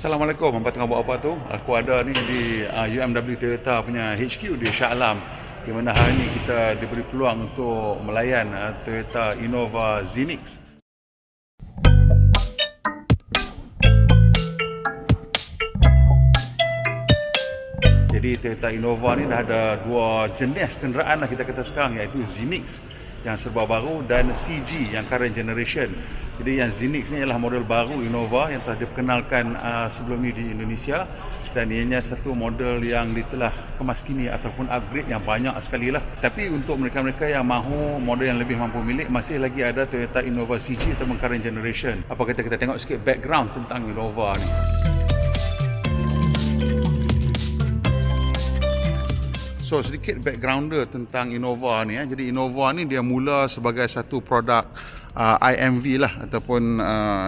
Assalamualaikum, hampa tengah buat apa tu? Aku ada ni di UMW Toyota punya HQ di Shah Alam, di mana hari ni kita diberi peluang untuk melayan Toyota Innova Zenix. Jadi Toyota Innova ni dah ada dua jenis kenderaan lah kita kata sekarang, iaitu Zenix yang serba baru dan CG yang current generation. Jadi yang Zenix ni ialah model baru Innova yang telah diperkenalkan sebelum ni di Indonesia, dan ianya satu model yang telah kemaskini ataupun upgrade yang banyak sekali lah. Tapi untuk mereka-mereka yang mahu model yang lebih mampu milik, masih lagi ada Toyota Innova CG ataupun current generation. Apa kata kita tengok sikit background tentang Innova ni. So sedikit backgrounder tentang Innova ni. Jadi Innova ni dia mula sebagai satu produk IMV lah, ataupun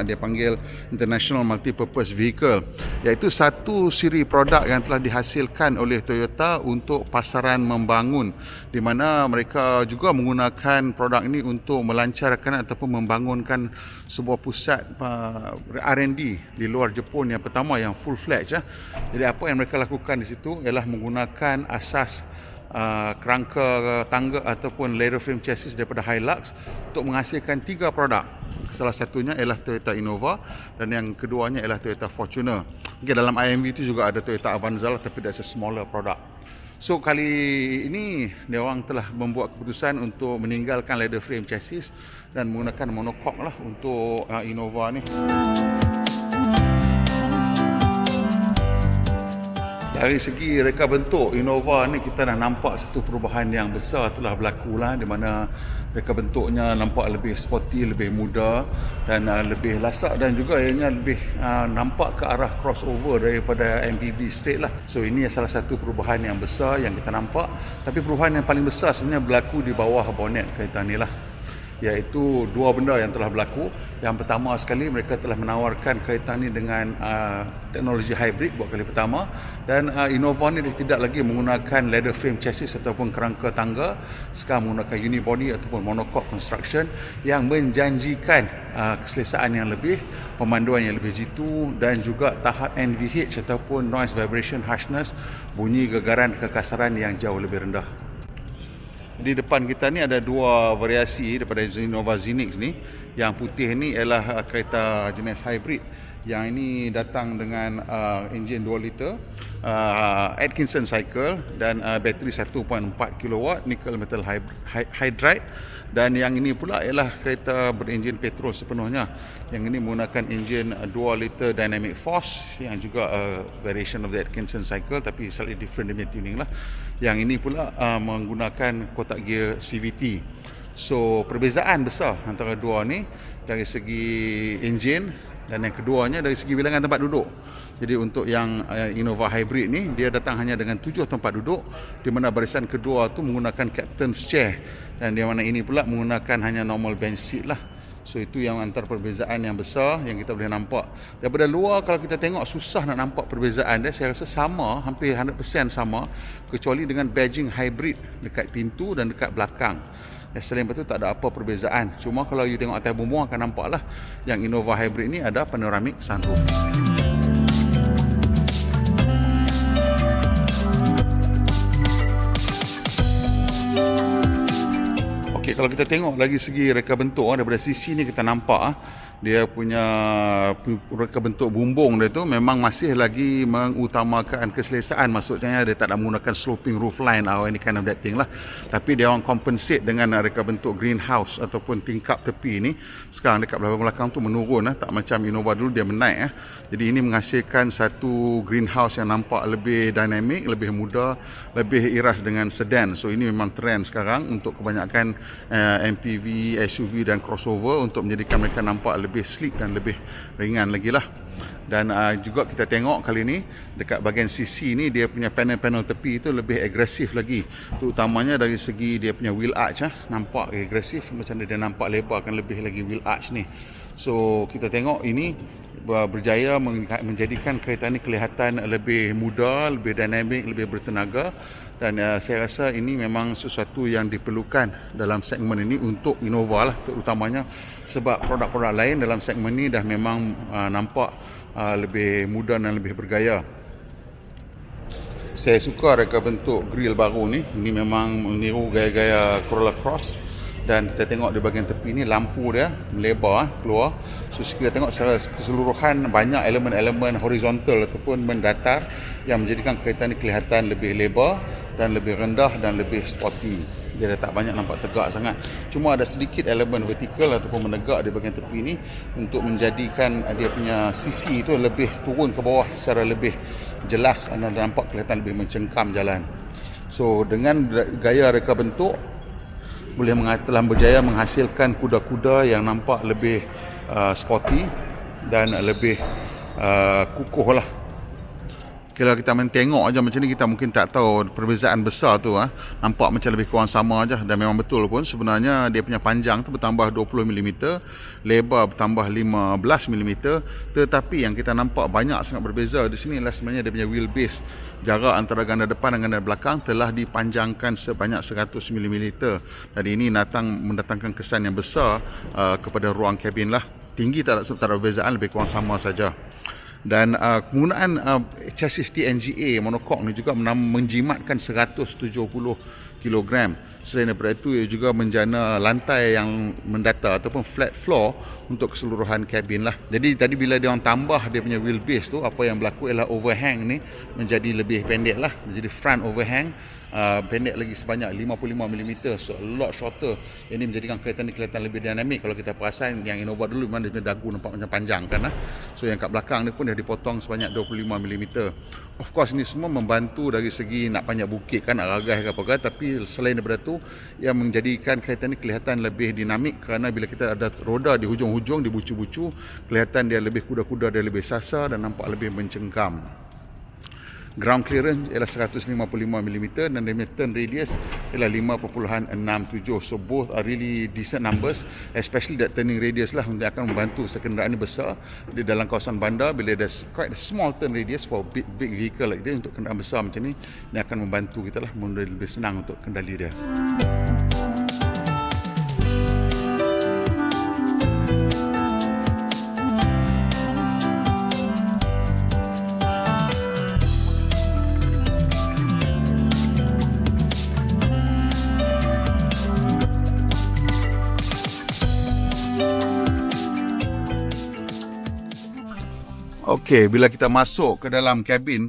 dia panggil International Multi-Purpose Vehicle, iaitu satu siri produk yang telah dihasilkan oleh Toyota untuk pasaran membangun, di mana mereka juga menggunakan produk ini untuk melancarkan ataupun membangunkan sebuah pusat R&D di luar Jepun yang pertama, yang full-fledged. Jadi apa yang mereka lakukan di situ ialah menggunakan asas kerangka tangga ataupun ladder frame chassis daripada Hilux untuk menghasilkan tiga produk. Salah satunya ialah Toyota Innova dan yang keduanya ialah Toyota Fortuner. Okay, dalam IMV itu juga ada Toyota Avanza lah, tapi that's a smaller product. So kali ini dia orang telah membuat keputusan untuk meninggalkan ladder frame chassis dan menggunakan monocoque lah untuk Innova ni. Dari segi reka bentuk Innova ni, kita dah nampak satu perubahan yang besar telah berlaku lah, di mana reka bentuknya nampak lebih sporty, lebih muda dan lebih lasak, dan juga ianya lebih nampak ke arah crossover daripada MPV straight lah. So ini salah satu perubahan yang besar yang kita nampak. Tapi perubahan yang paling besar sebenarnya berlaku di bawah bonet kereta ni lah, iaitu dua benda yang telah berlaku. Yang pertama sekali, mereka telah menawarkan kereta ni dengan teknologi hybrid buat kali pertama, dan Innova ni tidak lagi menggunakan ladder frame chassis ataupun kerangka tangga, sekarang menggunakan unibody ataupun monocoque construction yang menjanjikan keselesaan yang lebih, pemanduan yang lebih jitu, dan juga tahap NVH ataupun noise vibration harshness, bunyi gegaran kekasaran yang jauh lebih rendah. Di depan kita ni ada dua variasi daripada Innova Zenix ni. Yang putih ni ialah kereta jenis hybrid. Yang ini datang dengan enjin 2 liter, Atkinson cycle, dan bateri 1.4 kW nickel metal hydride. Dan yang ini pula ialah kereta berenjin petrol sepenuhnya. Yang ini menggunakan enjin 2 liter dynamic force, yang juga variation of the Atkinson cycle, tapi slightly different dia tuning lah. Yang ini pula menggunakan kotak gear CVT. So perbezaan besar antara dua ni dari segi enjin, dan yang keduanya dari segi bilangan tempat duduk. Jadi untuk yang Innova Hybrid ni, dia datang hanya dengan 7 tempat duduk, di mana barisan kedua tu menggunakan captain's chair, dan di mana ini pula menggunakan hanya normal bench seat lah. So itu yang antara perbezaan yang besar yang kita boleh nampak. Daripada luar kalau kita tengok, susah nak nampak perbezaan dia. Saya rasa sama, hampir 100% sama, kecuali dengan badging hybrid dekat pintu dan dekat belakang. Selain itu tak ada apa perbezaan. Cuma kalau you tengok atas bumbung, akan nampak lah yang Innova Hybrid ni ada panoramic sunroof. Okey, kalau kita tengok lagi segi reka bentuk daripada sisi ni, kita nampak dia punya reka bentuk bumbung dia tu memang masih lagi mengutamakan keselesaan. Maksudnya dia tak nak menggunakan sloping roofline atau any kind of that thing lah. Tapi dia orang compensate dengan reka bentuk greenhouse ataupun tingkap tepi ni. Sekarang dekat belakang tu menurun, tak macam Innova dulu dia menaik. Jadi ini menghasilkan satu greenhouse yang nampak lebih dynamic, lebih muda, lebih iras dengan sedan. So ini memang trend sekarang untuk kebanyakan MPV, SUV dan crossover, untuk menjadikan mereka nampak lebih sleek dan lebih ringan lagi lah. Dan juga kita tengok kali ni dekat bahagian sisi ni, dia punya panel-panel tepi itu lebih agresif lagi, terutamanya dari segi dia punya wheel arch. Nampak agresif, macam dia nampak lebar, akan lebih lagi wheel arch ni. So kita tengok ini berjaya menjadikan kereta ini kelihatan lebih muda, lebih dinamik, lebih bertenaga, dan saya rasa ini memang sesuatu yang diperlukan dalam segmen ini untuk Innova lah, terutamanya sebab produk-produk lain dalam segmen ini dah memang nampak lebih muda dan lebih bergaya. Saya suka reka bentuk grill baru ni. Ini memang meniru gaya-gaya Corolla Cross. Dan kita tengok di bahagian tepi ni lampu dia melebar keluar. So kita tengok secara keseluruhan banyak elemen-elemen horizontal ataupun mendatar yang menjadikan kereta ni kelihatan lebih lebar dan lebih rendah dan lebih sporty. Dia dah tak banyak nampak tegak sangat. Cuma ada sedikit elemen vertikal ataupun menegak di bahagian tepi ni untuk menjadikan dia punya sisi tu lebih turun ke bawah secara lebih jelas dan nampak kelihatan lebih mencengkam jalan. So dengan gaya reka bentuk telah berjaya menghasilkan kuda-kuda yang nampak lebih sporty dan lebih kukuh lah. Kalau kita mentengok aja macam ni, kita mungkin tak tahu perbezaan besar tu. Nampak macam lebih kurang sama aja, dan memang betul pun sebenarnya dia punya panjang tu bertambah 20 mm, lebar bertambah 15 mm, tetapi yang kita nampak banyak sangat berbeza di sini adalah sebenarnya dia punya wheelbase. Jarak antara ganda depan dan ganda belakang telah dipanjangkan sebanyak 100 mm, dan ini mendatangkan kesan yang besar kepada ruang kabin lah. Tinggi tak ada perbezaan, lebih kurang sama saja. Dan penggunaan chassis TNGA monocoque ni juga menjimatkan 170 kg. Selain daripada itu, ia juga menjana lantai yang mendata ataupun flat floor untuk keseluruhan kabin lah. Jadi tadi bila dia orang tambah dia punya wheelbase tu, apa yang berlaku ialah overhang ni menjadi lebih pendek lah. Jadi front overhang pendek lagi sebanyak 55 mm, so a lot shorter. Ini menjadikan kereta ni kelihatan lebih dinamik. Kalau kita perasan yang Innova dulu memang dia punya dagu nampak macam panjang kan lah. So yang kat belakang ni pun dah dipotong sebanyak 25 mm. Of course ini semua membantu dari segi nak panjat bukit kan, nak ragai ke apa kan, tapi selain daripada tu yang menjadikan kereta ni kelihatan lebih dinamik, kerana bila kita ada roda di hujung-hujung, di bucu-bucu, kelihatan dia lebih kuda-kuda, dia lebih sasar dan nampak lebih mencengkam. Ground clearance ialah 155 mm dan dia punya turn radius ialah 5.67. So both are really decent numbers, especially that turning radius lah, yang akan membantu kenderaan ini besar di dalam kawasan bandar. Bila ada quite a small turn radius for big vehicle like this, untuk kenderaan besar macam ni, ini akan membantu kita lah, lebih senang untuk kendali dia. Okey, bila kita masuk ke dalam kabin,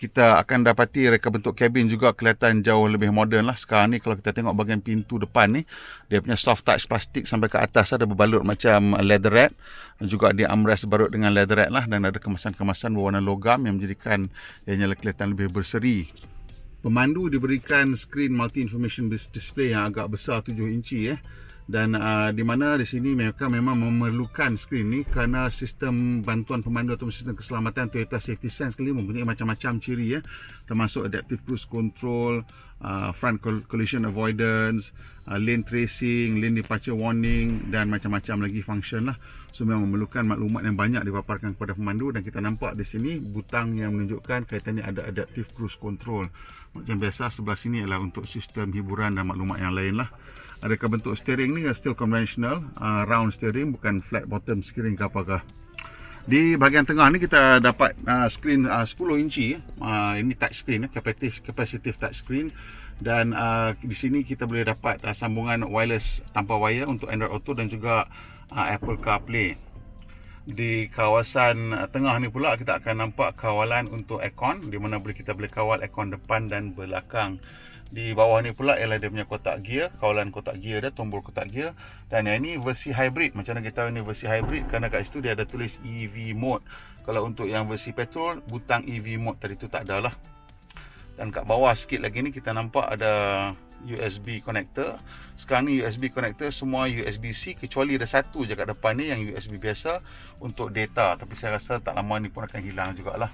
kita akan dapati reka bentuk kabin juga kelihatan jauh lebih moden lah. Sekarang ni kalau kita tengok bahagian pintu depan ni, dia punya soft touch plastik sampai ke atas ada berbalut macam leatherette, dan juga dia armrest berbalut dengan leatherette lah, dan ada kemasan-kemasan berwarna logam yang menjadikan ianya kelihatan lebih berseri. Pemandu diberikan skrin multi information display yang agak besar 7 inci dan di mana di sini mereka memang memerlukan skrin ni kerana sistem bantuan pemandu atau sistem keselamatan Toyota Safety Sense kali mempunyai macam-macam ciri termasuk adaptive cruise control, front collision avoidance, lane tracing, lane departure warning dan macam-macam lagi function lah. So memang memerlukan maklumat yang banyak dipaparkan kepada pemandu, dan kita nampak di sini butang yang menunjukkan kereta ni ada adaptive cruise control. Macam biasa sebelah sini adalah untuk sistem hiburan dan maklumat yang lain lah. Adakah bentuk steering ni still conventional, round steering, bukan flat bottom steering ke apakah. Di bahagian tengah ni kita dapat skrin 10 inci. Ini touch screen, capacitive touch screen. Dan di sini kita boleh dapat sambungan wireless tanpa wire untuk Android Auto dan juga Apple CarPlay. Di kawasan tengah ni pula kita akan nampak kawalan untuk aircon, di mana kita boleh kawal aircon depan dan belakang. Di bawah ni pula ialah dia punya kotak gear, kawalan kotak gear dia, tombol kotak gear. Dan yang ni versi hybrid. Macam mana kita tahu ni versi hybrid? Kerana kat situ dia ada tulis EV mode. Kalau untuk yang versi petrol, butang EV mode tadi tu tak ada lah. Dan kat bawah sikit lagi ni kita nampak ada USB connector. Sekarang ni USB connector semua USB-C, kecuali ada satu je kat depan ni yang USB biasa untuk data. Tapi saya rasa tak lama ni pun akan hilang jugalah.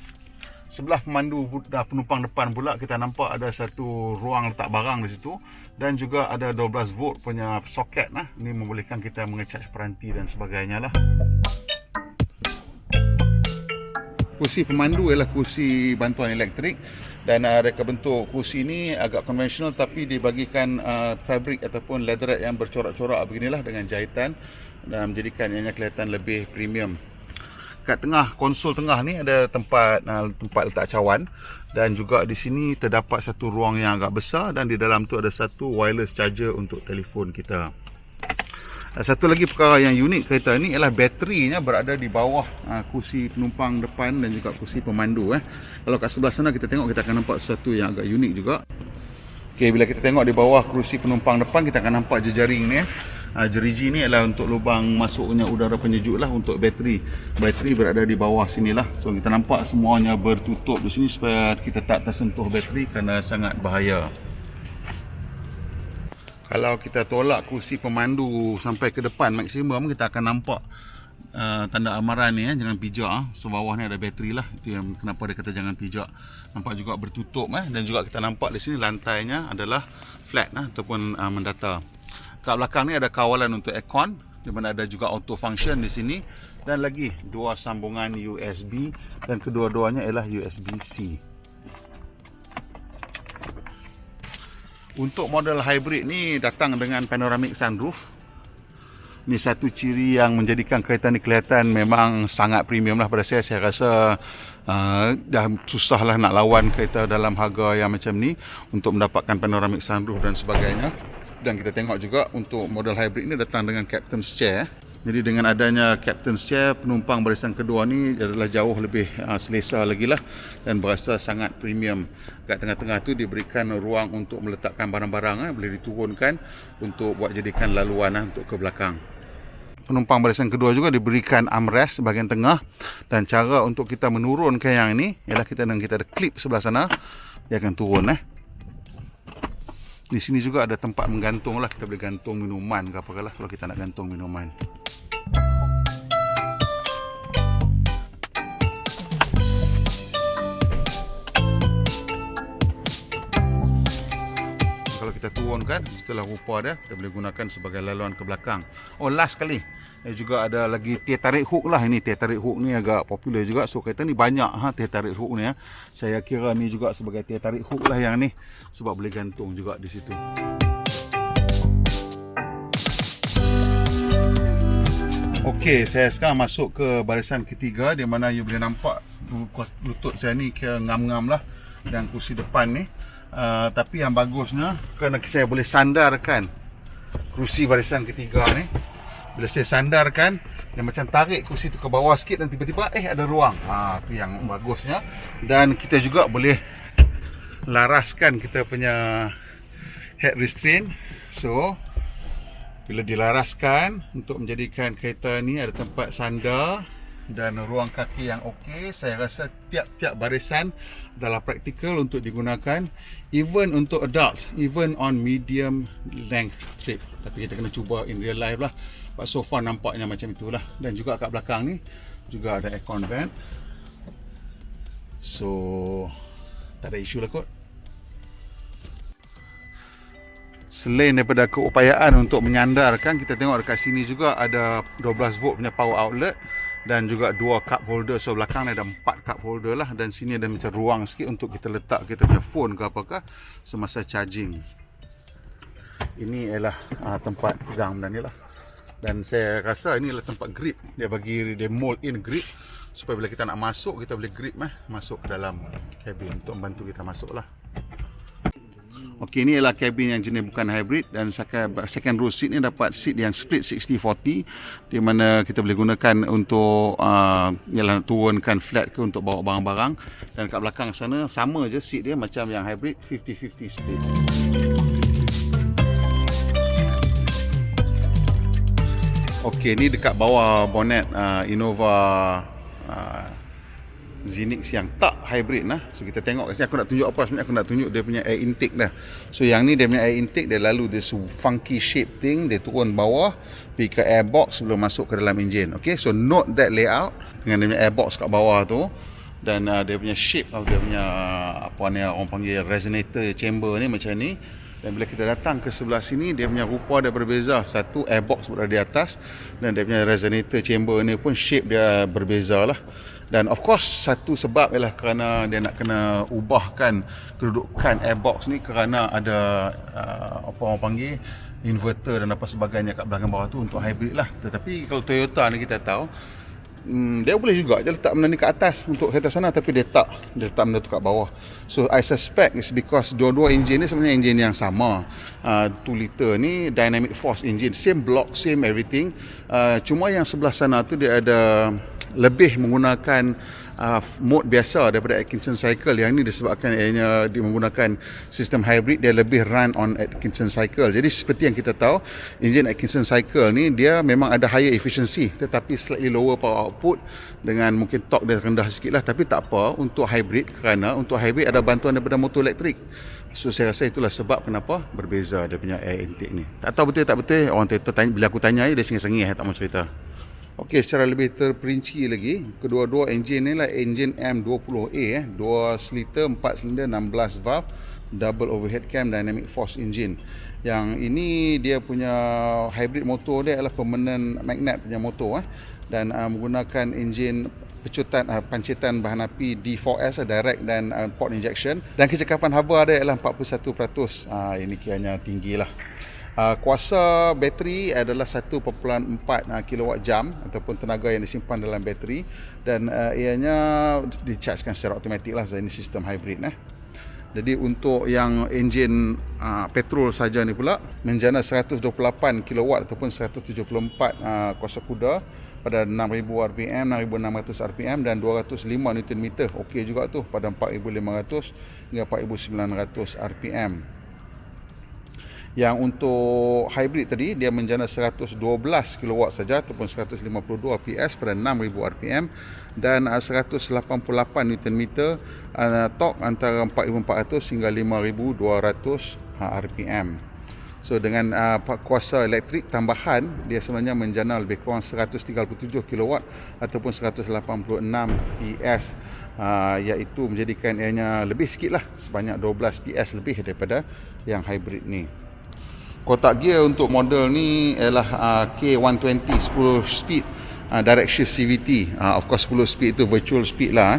Sebelah pemandu penumpang depan pula kita nampak ada satu ruang letak barang di situ, dan juga ada 12 volt punya soket lah. Ini membolehkan kita mengecas peranti dan sebagainya lah. Kursi pemandu ialah kursi bantuan elektrik, dan reka bentuk kursi ini agak konvensional, tapi dibagikan fabrik ataupun leatherette yang bercorak-corak beginilah dengan jahitan, dan menjadikan ianya kelihatan lebih premium. Kat tengah konsol tengah ni ada tempat letak cawan, dan juga di sini terdapat satu ruang yang agak besar, dan di dalam tu ada satu wireless charger untuk telefon kita. Satu lagi perkara yang unik kereta ni ialah baterinya berada di bawah kursi penumpang depan dan juga kursi pemandu. Kalau kat sebelah sana kita tengok, kita akan nampak sesuatu yang agak unik juga. Okey, bila kita tengok di bawah kursi penumpang depan, kita akan nampak jejaring ni. Jeriji ni adalah untuk lubang masuknya udara penyejuk lah untuk bateri. Bateri berada di bawah sinilah. So kita nampak semuanya bertutup di sini supaya kita tak tersentuh bateri kerana sangat bahaya. Kalau kita tolak kursi pemandu sampai ke depan maksimum, kita akan nampak tanda amaran ni, jangan pijak. So bawah ni ada bateri lah. Itu yang kenapa dia kata jangan pijak. Nampak juga bertutup dan juga kita nampak di sini lantainya adalah flat ataupun mendata. Kat belakang ni ada kawalan untuk aircon, di mana ada juga auto function di sini, dan lagi dua sambungan USB, dan kedua-duanya ialah USB-C. Untuk model hybrid ni datang dengan panoramic sunroof. Ni satu ciri yang menjadikan kereta ni kelihatan memang sangat premium lah pada saya. Saya rasa dah susah lah nak lawan kereta dalam harga yang macam ni untuk mendapatkan panoramic sunroof dan sebagainya. Dan kita tengok juga untuk model hybrid ni datang dengan captain's chair. Jadi dengan adanya captain's chair, penumpang barisan kedua ni adalah jauh lebih selesa lagi lah, dan berasa sangat premium. Kat tengah-tengah tu diberikan ruang untuk meletakkan barang-barang, boleh diturunkan untuk buat jadikan laluan untuk ke belakang. Penumpang barisan kedua juga diberikan armrest bahagian tengah, dan cara untuk kita menurunkan yang ini ialah kita ada klip sebelah sana, dia akan turun. Di sini juga ada tempat menggantung lah, kita boleh gantung minuman ke apa lah kalau kita nak gantung minuman. Kalau kita turunkan, setelah rupa dia, kita boleh gunakan sebagai laluan ke belakang. Oh, last kali juga ada lagi tier tarik hook lah. Ini tier tarik hook ni agak popular juga. So kereta ni banyak tier tarik hook ni. Saya kira ni juga sebagai tier tarik hook lah yang ni, sebab boleh gantung juga di situ. Okey, saya sekarang masuk ke barisan ketiga, di mana you boleh nampak lutut saya ni kira ngam-ngam lah, dan kursi depan ni. Tapi yang bagusnya kerana saya boleh sandarkan kursi barisan ketiga ni. Bila saya sandarkan, dia macam tarik kursi tu ke bawah sikit, dan tiba-tiba ada ruang. Tu yang bagusnya. Dan kita juga boleh laraskan kita punya head restraint. So bila dilaraskan untuk menjadikan kereta ni ada tempat sandar dan ruang kaki yang okey, saya rasa tiap-tiap barisan adalah praktikal untuk digunakan, even untuk adults, even on medium length trip. Tapi kita kena cuba in real life lah. But so far nampaknya macam itulah. Dan juga kat belakang ni juga ada aircon vent. So tak ada isu lah kot. Selain daripada keupayaan untuk menyandarkan, kita tengok dekat sini juga ada 12 volt punya power outlet, dan juga 2 cup holder. So belakang ni ada 4 cup holder lah, dan sini ada macam ruang sikit untuk kita letak kita punya phone ke apakah semasa charging. Ini ialah tempat pegang benda ni lah. Dan saya rasa ini adalah tempat grip. Dia mold in grip supaya bila kita nak masuk, kita boleh grip masuk ke dalam kabin untuk membantu kita masuk lah. Okey, ini adalah kabin yang jenis bukan hybrid, dan second row seat ni dapat seat yang split 60-40, di mana kita boleh gunakan untuk turunkan flat ke untuk bawa barang-barang. Dan kat belakang sana sama je seat dia macam yang hybrid, 50-50 split. Okey, ni dekat bawah bonnet Innova Zenix yang tak hybrid lah. So kita tengok kat sini, aku nak tunjuk apa sebenarnya, aku nak tunjuk dia punya air intake dah. So yang ni dia punya air intake, dia lalu this funky shape thing, dia turun bawah pergi ke airbox sebelum masuk ke dalam enjin. Okay, so note that layout dengan dia punya airbox kat bawah tu. dan dia punya shape dia punya apa ni orang panggil resonator chamber ni macam ni. Dan bila kita datang ke sebelah sini, dia punya rupa dia berbeza. Satu airbox berada di atas dan dia punya resonator chamber ni pun shape dia berbeza lah. Dan of course satu sebab ialah kerana dia nak kena ubahkan kedudukan airbox ni kerana ada apa orang panggil inverter dan apa sebagainya kat belakang bawah tu untuk hybrid lah. Tetapi kalau Toyota ni kita tahu dia boleh juga je letak benda ni kat atas untuk kereta sana, tapi dia letak benda tu kat bawah. So I suspect it's because dua-dua enjin ni sebenarnya enjin yang sama. 2 liter ni dynamic force engine, same block, same everything. Cuma yang sebelah sana tu dia ada lebih menggunakan mode biasa daripada Atkinson cycle. Yang ni disebabkan dia menggunakan sistem hybrid, dia lebih run on Atkinson cycle. Jadi seperti yang kita tahu, enjin Atkinson cycle ni dia memang ada higher efficiency tetapi slightly lower power output dengan mungkin torque dia rendah sikit lah. Tapi tak apa untuk hybrid, kerana untuk hybrid ada bantuan daripada motor elektrik. So saya rasa itulah sebab kenapa berbeza dia punya air intake ni. Tak tahu betul tak betul, orang Toyota tanya, bila aku tanya dia sengih-sengih tak mau cerita. Okey, secara lebih terperinci lagi, kedua-dua enjin ni lah enjin M20A 2 liter 4 silinder 16 valve double overhead cam dynamic force engine. Yang ini dia punya hybrid motor dia adalah permanent magnet punya motor dan menggunakan enjin pecutan pancitan bahan api D4S direct dan port injection, dan kecekapan haba dia adalah 41%. Ini kiranya tinggilah. Kuasa bateri adalah 1.4 kWh ataupun tenaga yang disimpan dalam bateri, dan ianya dichargekan secara automatik lah. Ini sistem hybrid. Jadi untuk yang enjin petrol saja ni pula menjana 128 kW ataupun 174 kuasa kuda pada 6,000 RPM, 6,600 RPM dan 205 Nm. Okey juga tu pada 4,500 hingga 4,900 RPM. Yang untuk hybrid tadi dia menjana 112 kW saja ataupun 152 PS pada 6,000 RPM dan 188 Nm, torque antara 4,400 hingga 5,200 RPM. So dengan kuasa elektrik tambahan dia sebenarnya menjana lebih kurang 137 kW ataupun 186 PS, iaitu menjadikan ianya lebih sikit lah, sebanyak 12 PS lebih daripada yang hybrid ni. Kotak gear untuk model ni ialah K120 10 speed direct shift CVT. Of course 10 speed itu virtual speed lah.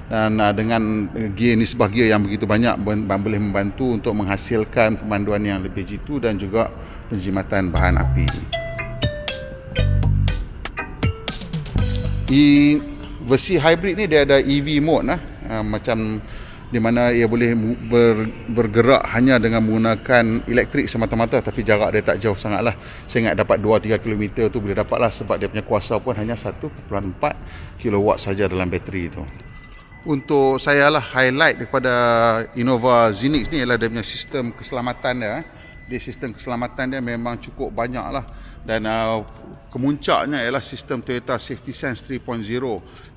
Dan dengan gear ni sebuah gear yang begitu banyak boleh membantu untuk menghasilkan pemanduan yang lebih jitu dan juga penjimatan bahan api. Versi hybrid ni dia ada EV mode macam di mana ia boleh bergerak hanya dengan menggunakan elektrik semata-mata, tapi jarak dia tak jauh sangatlah. Saya ingat dapat 2-3 km tu boleh dapatlah, sebab dia punya kuasa pun hanya 1.4 kW saja dalam bateri itu. Untuk saya lah highlight daripada Innova Zenix ni ialah dia punya sistem keselamatan dia. Sistem keselamatan dia memang cukup banyak lah, dan kemuncaknya ialah sistem Toyota Safety Sense 3.0.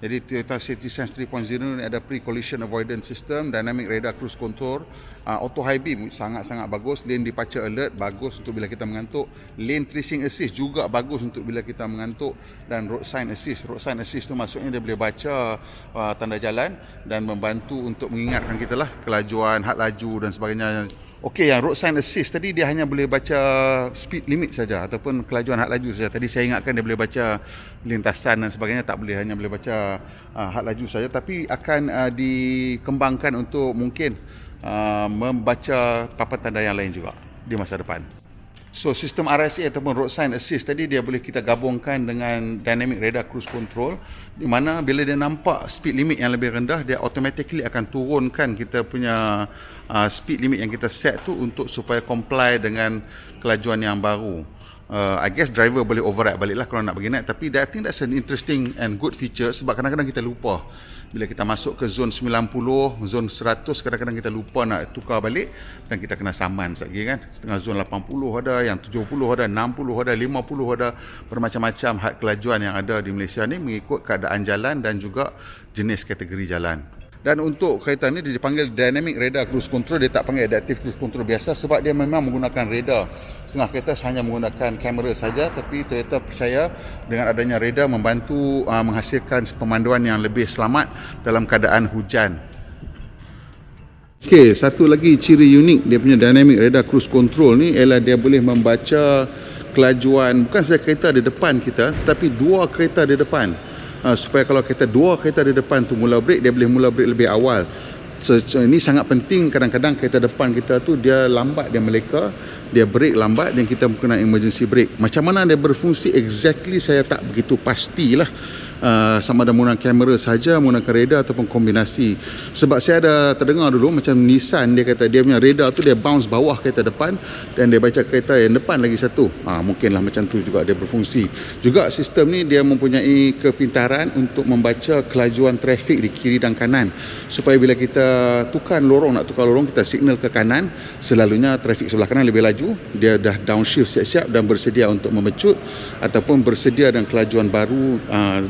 Jadi Toyota Safety Sense 3.0 ni ada pre-collision avoidance system, dynamic radar cruise control, auto high beam sangat-sangat bagus, lane departure alert bagus untuk bila kita mengantuk, lane tracing assist juga bagus untuk bila kita mengantuk, dan road sign assist. Road sign assist tu maksudnya dia boleh baca tanda jalan dan membantu untuk mengingatkan kita lah kelajuan, had laju dan sebagainya. Okey, yang road sign assist tadi dia hanya boleh baca speed limit saja ataupun kelajuan had laju saja. Tadi saya ingatkan dia boleh baca lintasan dan sebagainya, tak boleh, hanya boleh baca had laju saja, tapi akan dikembangkan untuk mungkin membaca papan tanda yang lain juga di masa depan. So sistem RSA ataupun road sign assist tadi dia boleh kita gabungkan dengan dynamic radar cruise control, di mana bila dia nampak speed limit yang lebih rendah, dia automatically akan turunkan kita punya speed limit yang kita set tu untuk supaya comply dengan kelajuan yang baru. I guess driver boleh override balik lah kalau nak pergi naik, tapi I think that's an interesting and good feature, sebab kadang-kadang kita lupa bila kita masuk ke zon 90, zon 100, kadang-kadang kita lupa nak tukar balik dan kita kena saman sekali kan. Setengah zon 80 ada, yang 70 ada, 60 ada, 50 ada, bermacam-macam had kelajuan yang ada di Malaysia ni mengikut keadaan jalan dan juga jenis kategori jalan. Dan untuk kereta ni dia dipanggil Dynamic Radar Cruise Control, dia tak panggil Adaptive Cruise Control biasa sebab dia memang menggunakan radar. Setengah kereta hanya menggunakan kamera saja, tapi Toyota percaya dengan adanya radar membantu menghasilkan pemanduan yang lebih selamat dalam keadaan hujan. Okey, satu lagi ciri unik dia punya Dynamic Radar Cruise Control ni ialah dia boleh membaca kelajuan bukan sahaja kereta di depan kita, tetapi dua kereta di depan. Supaya kalau dua kereta di depan tu mula break, dia boleh mula break lebih awal. Ini sangat penting. Kadang-kadang kereta depan kita tu dia lambat, dia meleka, dia break lambat dan kita kena emergency brake. Macam mana dia berfungsi exactly saya tak begitu pastilah. Sama ada menggunakan kamera saja, menggunakan radar ataupun kombinasi. Sebab saya ada terdengar dulu macam Nissan, dia kata dia punya radar tu dia bounce bawah kereta depan dan dia baca kereta yang depan lagi satu. Mungkinlah macam tu juga dia berfungsi. Juga sistem ni dia mempunyai kepintaran untuk membaca kelajuan trafik di kiri dan kanan. Supaya bila kita nak tukar lorong, kita signal ke kanan, selalunya trafik sebelah kanan lebih laju, dia dah downshift siap-siap dan bersedia untuk memecut ataupun bersedia dengan kelajuan baru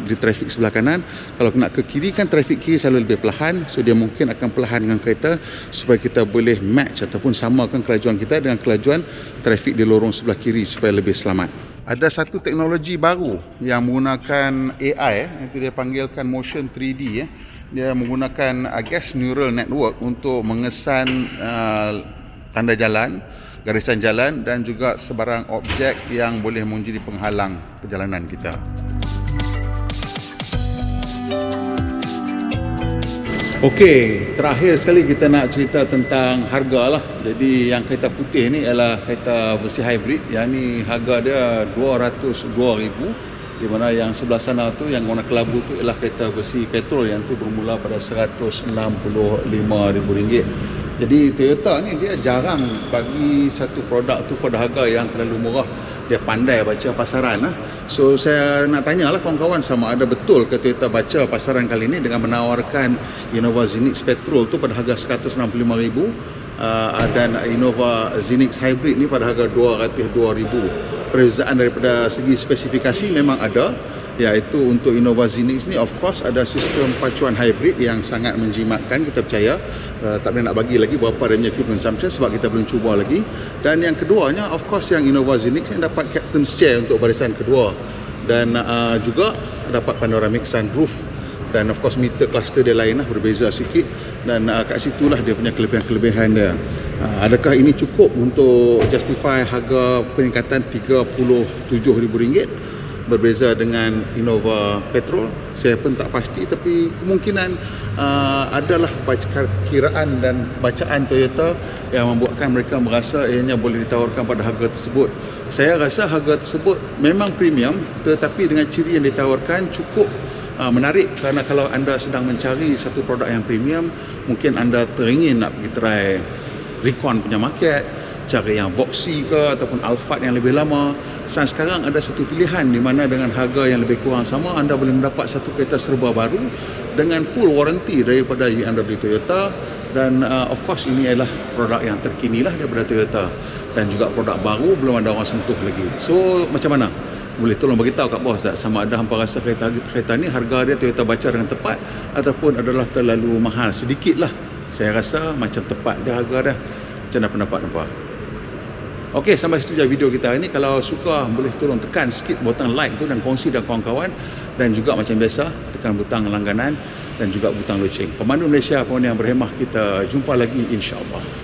di trafik sebelah kanan. Kalau nak ke kiri kan trafik kiri selalu lebih perlahan, so dia mungkin akan perlahan dengan kereta supaya kita boleh match ataupun samakan kelajuan kita dengan kelajuan trafik di lorong sebelah kiri supaya lebih selamat. Ada satu teknologi baru yang menggunakan AI, itu dia panggilkan motion 3D. Dia menggunakan neural network untuk mengesan tanda jalan, garisan jalan dan juga sebarang objek yang boleh menjadi penghalang perjalanan kita. Okey, terakhir sekali kita nak cerita tentang harga lah. Jadi yang kereta putih ni ialah kereta versi hybrid, yang ni harga dia 202,000, di mana yang sebelah sana tu yang warna kelabu tu ialah kereta versi petrol, yang tu bermula pada RM165,000. Jadi Toyota ni dia jarang bagi satu produk tu pada harga yang terlalu murah. Dia pandai baca pasaran lah. So saya nak tanyalah kawan-kawan, sama ada betul ke Toyota baca pasaran kali ni dengan menawarkan Innova Zenix petrol tu pada harga RM165,000 dan Innova Zenix hybrid ni pada harga RM202,000. Perbezaan daripada segi spesifikasi memang ada, iaitu untuk Innova Zenix ni of course ada sistem pacuan hybrid yang sangat menjimatkan, kita percaya. Tak boleh nak bagi lagi berapa dia punya fuel consumption sebab kita belum cuba lagi. Dan yang keduanya of course yang Innova Zenix yang dapat captain's chair untuk barisan kedua, dan juga dapat panoramic sunroof, dan of course meter cluster dia lain lah, berbeza sikit. Dan kat situlah dia punya kelebihan-kelebihan dia. Adakah ini cukup untuk justify harga peningkatan RM37,000 berbeza dengan Innova petrol? Saya pun tak pasti, tapi kemungkinan adalah kiraan dan bacaan Toyota yang membuatkan mereka merasa ianya boleh ditawarkan pada harga tersebut. Saya rasa harga tersebut memang premium, tetapi dengan ciri yang ditawarkan cukup menarik, kerana kalau anda sedang mencari satu produk yang premium, mungkin anda teringin nak pergi try Recon punya market, cari yang Voxy ke ataupun Alphard yang lebih lama. Sekarang ada satu pilihan di mana dengan harga yang lebih kurang sama, anda boleh mendapat satu kereta serba baru dengan full warranty daripada BMW Toyota. Dan of course ini adalah produk yang terkini lah daripada Toyota, dan juga produk baru belum ada orang sentuh lagi. So macam mana? Boleh tolong beritahu kat bawah tak, sama ada hampa rasa kereta ni harga dia Toyota baca dengan tepat ataupun adalah terlalu mahal sedikit lah. Saya rasa macam tepat je harga dia. Macam mana pendapat hampa? Okey, sampai situ je video kita hari ni. Kalau suka boleh tolong tekan sikit butang like tu dan kongsi dengan kawan-kawan, dan juga macam biasa tekan butang langganan dan juga butang loceng. Pemandu Malaysia, pemandu yang berhemah, kita jumpa lagi insya-Allah.